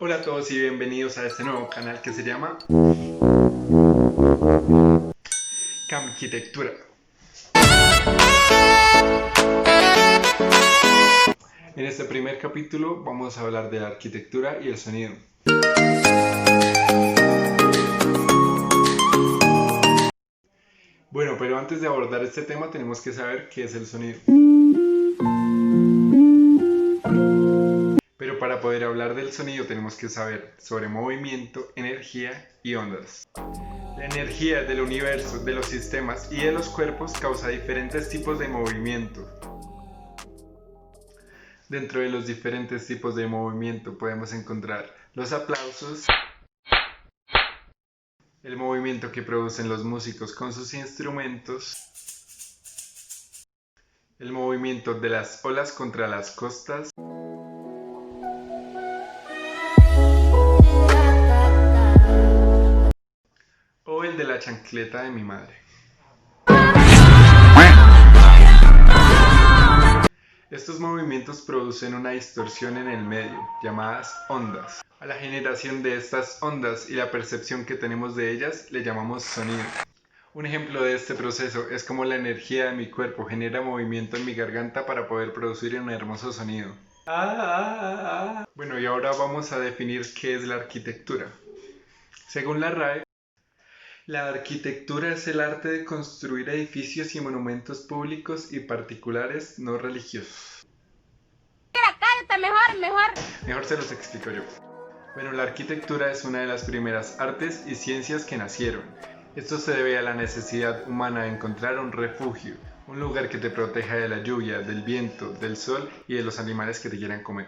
Hola a todos y bienvenidos a este nuevo canal que se llama Camquitectura. En este primer capítulo vamos a hablar de la arquitectura y el sonido. Bueno, pero antes de abordar este tema tenemos que saber qué es el sonido. Pero para poder hablar del sonido tenemos que saber sobre movimiento, energía y ondas. La energía del universo, de los sistemas y de los cuerpos causa diferentes tipos de movimiento. Dentro de los diferentes tipos de movimiento podemos encontrar los aplausos, el movimiento que producen los músicos con sus instrumentos, el movimiento de las olas contra las costas, o el de la chancleta de mi madre. Estos movimientos producen una distorsión en el medio, llamadas ondas. A la generación de estas ondas y la percepción que tenemos de ellas le llamamos sonido. Un ejemplo de este proceso es como la energía de mi cuerpo genera movimiento en mi garganta para poder producir un hermoso sonido. Bueno, y ahora vamos a definir qué es la arquitectura. Según la RAE, la arquitectura es el arte de construir edificios y monumentos públicos y particulares no religiosos. Mejor se los explico yo. Bueno, la arquitectura es una de las primeras artes y ciencias que nacieron. Esto se debe a la necesidad humana de encontrar un refugio, un lugar que te proteja de la lluvia, del viento, del sol y de los animales que te quieran comer.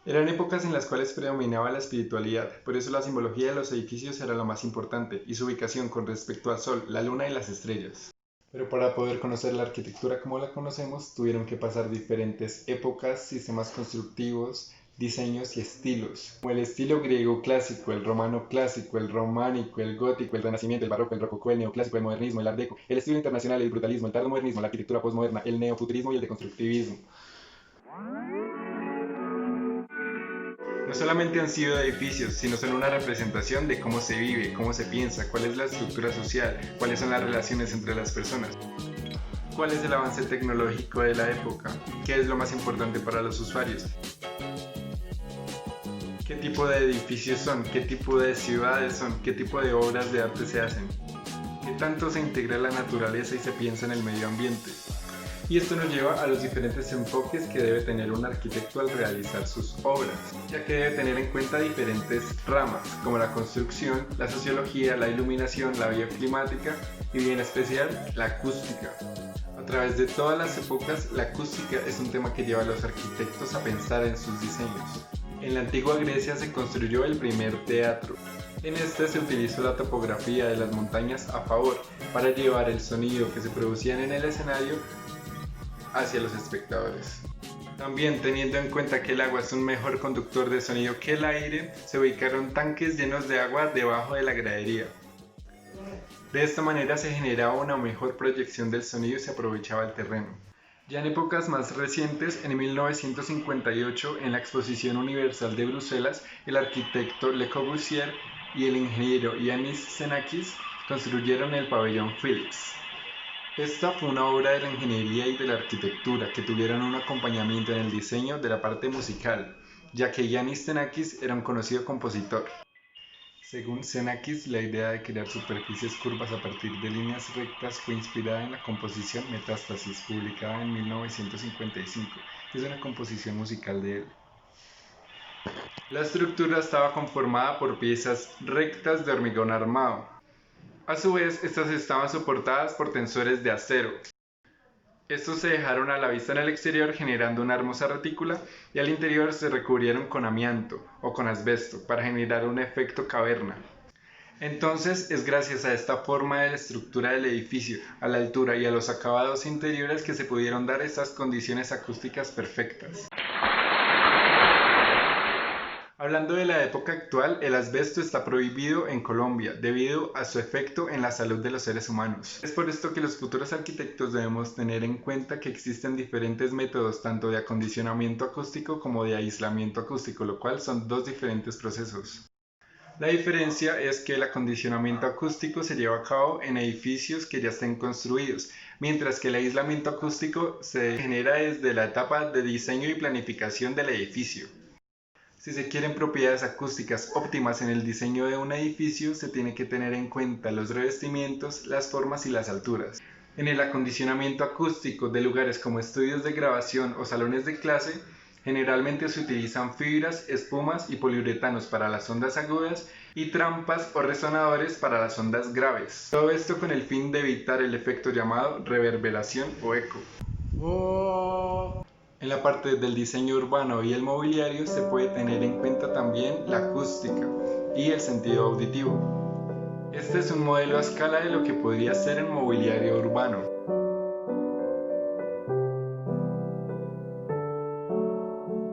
Eran épocas en las cuales predominaba la espiritualidad, por eso la simbología de los edificios era lo más importante, y su ubicación con respecto al sol, la luna y las estrellas. Pero para poder conocer la arquitectura como la conocemos, tuvieron que pasar diferentes épocas, sistemas constructivos, diseños y estilos, como el estilo griego clásico, el romano clásico, el románico, el gótico, el renacimiento, el barroco, el rococó, el neoclásico, el modernismo, el art deco, el estilo internacional, el brutalismo, el tardomodernismo, la arquitectura postmoderna, el neofuturismo y el deconstructivismo. No solamente han sido edificios, sino son una representación de cómo se vive, cómo se piensa, cuál es la estructura social, cuáles son las relaciones entre las personas, cuál es el avance tecnológico de la época, qué es lo más importante para los usuarios, qué tipo de edificios son, qué tipo de ciudades son, qué tipo de obras de arte se hacen, qué tanto se integra la naturaleza y se piensa en el medio ambiente. Y esto nos lleva a los diferentes enfoques que debe tener un arquitecto al realizar sus obras, ya que debe tener en cuenta diferentes ramas, como la construcción, la sociología, la iluminación, la bioclimática y en especial la acústica. A través de todas las épocas, la acústica es un tema que lleva a los arquitectos a pensar en sus diseños. En la antigua Grecia se construyó el primer teatro. En este se utilizó la topografía de las montañas a favor para llevar el sonido que se producía en el escenario hacia los espectadores. También, teniendo en cuenta que el agua es un mejor conductor de sonido que el aire, se ubicaron tanques llenos de agua debajo de la gradería. De esta manera se generaba una mejor proyección del sonido y se aprovechaba el terreno. Ya en épocas más recientes, en 1958, en la Exposición Universal de Bruselas, el arquitecto Le Corbusier y el ingeniero Yanis Xenakis construyeron el pabellón Philips. Esta fue una obra de la ingeniería y de la arquitectura que tuvieron un acompañamiento en el diseño de la parte musical, ya que Yanis Xenakis era un conocido compositor. Según Xenakis, la idea de crear superficies curvas a partir de líneas rectas fue inspirada en la composición Metástasis, publicada en 1955, que es una composición musical de él. La estructura estaba conformada por piezas rectas de hormigón armado. A su vez, estas estaban soportadas por tensores de acero. Estos se dejaron a la vista en el exterior generando una hermosa retícula y al interior se recubrieron con amianto o con asbesto para generar un efecto caverna. Entonces es gracias a esta forma de la estructura del edificio, a la altura y a los acabados interiores que se pudieron dar estas condiciones acústicas perfectas. Hablando de la época actual, el asbesto está prohibido en Colombia debido a su efecto en la salud de los seres humanos. Es por esto que los futuros arquitectos debemos tener en cuenta que existen diferentes métodos tanto de acondicionamiento acústico como de aislamiento acústico, lo cual son dos diferentes procesos. La diferencia es que el acondicionamiento acústico se lleva a cabo en edificios que ya estén construidos, mientras que el aislamiento acústico se genera desde la etapa de diseño y planificación del edificio. Si se quieren propiedades acústicas óptimas en el diseño de un edificio, se tiene que tener en cuenta los revestimientos, las formas y las alturas. En el acondicionamiento acústico de lugares como estudios de grabación o salones de clase, generalmente se utilizan fibras, espumas y poliuretanos para las ondas agudas y trampas o resonadores para las ondas graves. Todo esto con el fin de evitar el efecto llamado reverberación o eco. En la parte del diseño urbano y el mobiliario se puede tener en cuenta también la acústica y el sentido auditivo. Este es un modelo a escala de lo que podría ser el mobiliario urbano.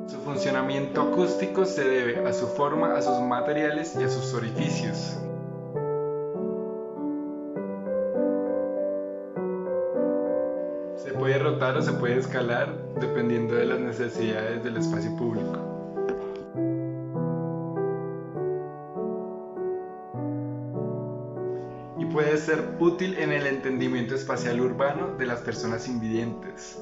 Su funcionamiento acústico se debe a su forma, a sus materiales y a sus orificios. Se puede rotar o se puede escalar dependiendo de las necesidades del espacio público. Y puede ser útil en el entendimiento espacial urbano de las personas invidentes.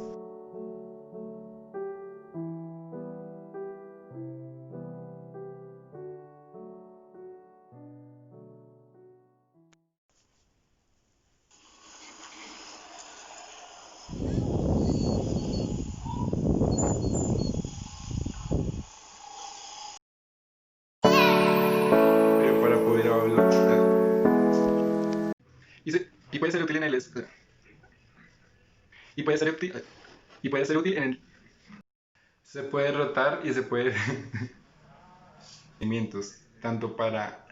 Pero para poder hablar. Y puede ser útil en el y puede ser útil en el se puede rotar y se puede movimientos tanto para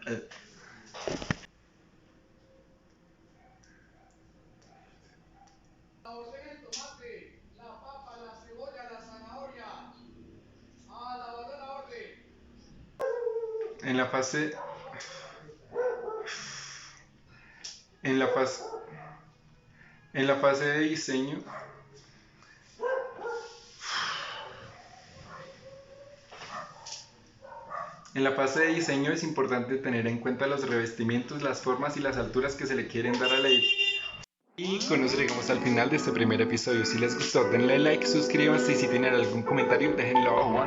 La docena el tomate, la papa, la cebolla, la zanahoria. A la balona orden. en la fase en la fase en la fase de diseño. En la fase de diseño es importante tener en cuenta los revestimientos, las formas y las alturas que se le quieren dar a la edificio. Y con eso llegamos al final de este primer episodio. Si les gustó, denle like, suscríbanse y si tienen algún comentario, déjenlo abajo.